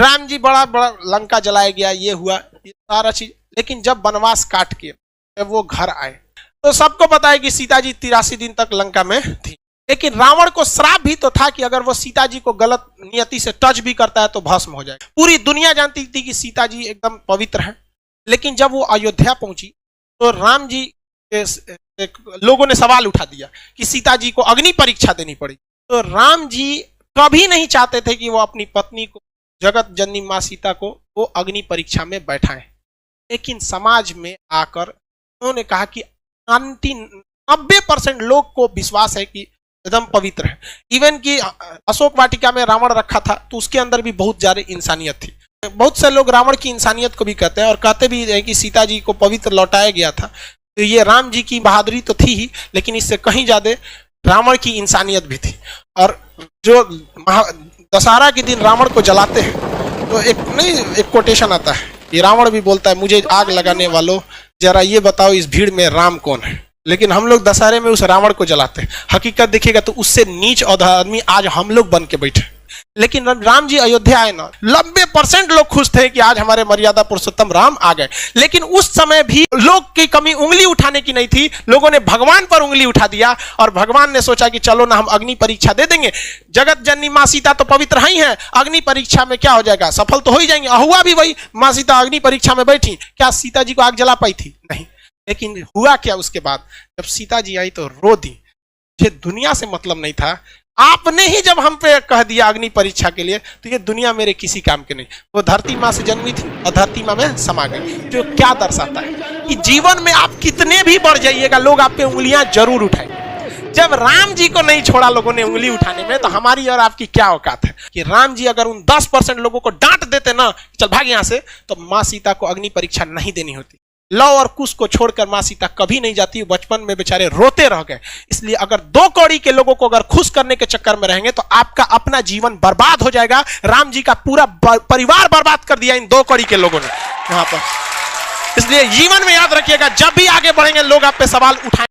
राम जी बड़ा बड़ा लंका जलाया गया, ये हुआ, ये सारा चीज। लेकिन जब वनवास काट के जब वो घर आए तो सबको पता है कि सीता जी 83 दिन तक लंका में थी। लेकिन रावण को श्राप भी तो था कि अगर वो सीता जी को गलत नियति से टच भी करता है तो भस्म हो जाएगा। पूरी दुनिया जानती थी कि सीता जी एकदम पवित्र है। लेकिन जब वो अयोध्या पहुंची तो राम जी लोगों ने सवाल उठा दिया कि सीता जी को अग्नि परीक्षा देनी पड़ी। तो राम जी कभी नहीं चाहते थे कि वो अपनी पत्नी को, जगत जननी माँ सीता को, वो अग्नि परीक्षा में बैठाएं। लेकिन समाज में आकर उन्होंने कहा कि 90% लोग को विश्वास है कि एकदम पवित्र है। इवन कि अशोक वाटिका में रावण रखा था तो उसके अंदर भी बहुत ज्यादा इंसानियत थी। बहुत से लोग रावण की इंसानियत को भी कहते हैं और कहते भी हैं कि सीता जी को पवित्र लौटाया गया था। तो ये राम जी की बहादुरी तो थी ही, लेकिन इससे कहीं ज्यादा रावण की इंसानियत भी थी। और जो दशहरा के दिन रावण को जलाते हैं तो एक कोटेशन आता है कि रावण भी बोलता है, मुझे आग लगाने वालों जरा ये बताओ इस भीड़ में राम कौन है। लेकिन हम लोग दशहरे में उस रावण को जलाते हैं। हकीकत देखिएगा तो उससे नीच और आदमी आज हम लोग बन के बैठे। लेकिन राम जी अयोध्या आए ना, 90% लोग खुश थे कि आज हमारे मर्यादा पुरुषोत्तम राम आ गए। लेकिन उस समय भी लोग की कमी उंगली उठाने की नहीं थी। लोगों ने भगवान पर उंगली उठा दिया और भगवान ने सोचा कि चलो ना हम अग्नि परीक्षा दे देंगे। जगत जननी माँ सीता तो पवित्र ही है, अग्नि परीक्षा में क्या हो जाएगा, सफल तो हो ही जाएंगे। हुआ भी वही, माँ सीता अग्नि परीक्षा में बैठी। क्या सीता जी को आग जला पाई थी? नहीं। लेकिन हुआ क्या उसके बाद, जब सीता जी आई तो रो दी। मुझे दुनिया से मतलब नहीं था, आपने ही जब हम पे कह दिया अग्नि परीक्षा के लिए तो ये दुनिया मेरे किसी काम के नहीं। वो धरती माँ से जन्मी थी और धरती माँ में समा गई। जो क्या दर्शाता है कि जीवन में आप कितने भी बढ़ जाइएगा, लोग आप पे उंगलियां जरूर उठाएंगे। जब राम जी को नहीं छोड़ा लोगों ने उंगली उठाने में, तो हमारी और आपकी क्या औकात है कि राम जी अगर उन 10% लोगों को डांट देते ना, चल भाग यहां से, तो माँ सीता को अग्नि परीक्षा नहीं देनी होती। लव और कुश को छोड़कर माँ सीता कभी नहीं जाती। बचपन में बेचारे रोते रह गए। इसलिए अगर 2 कौड़ी के लोगों को अगर खुश करने के चक्कर में रहेंगे तो आपका अपना जीवन बर्बाद हो जाएगा। राम जी का पूरा परिवार बर्बाद कर दिया इन 2 कौड़ी के लोगों ने वहां पर। इसलिए जीवन में याद रखिएगा, जब भी आगे बढ़ेंगे लोग आप पे सवाल उठाएंगे।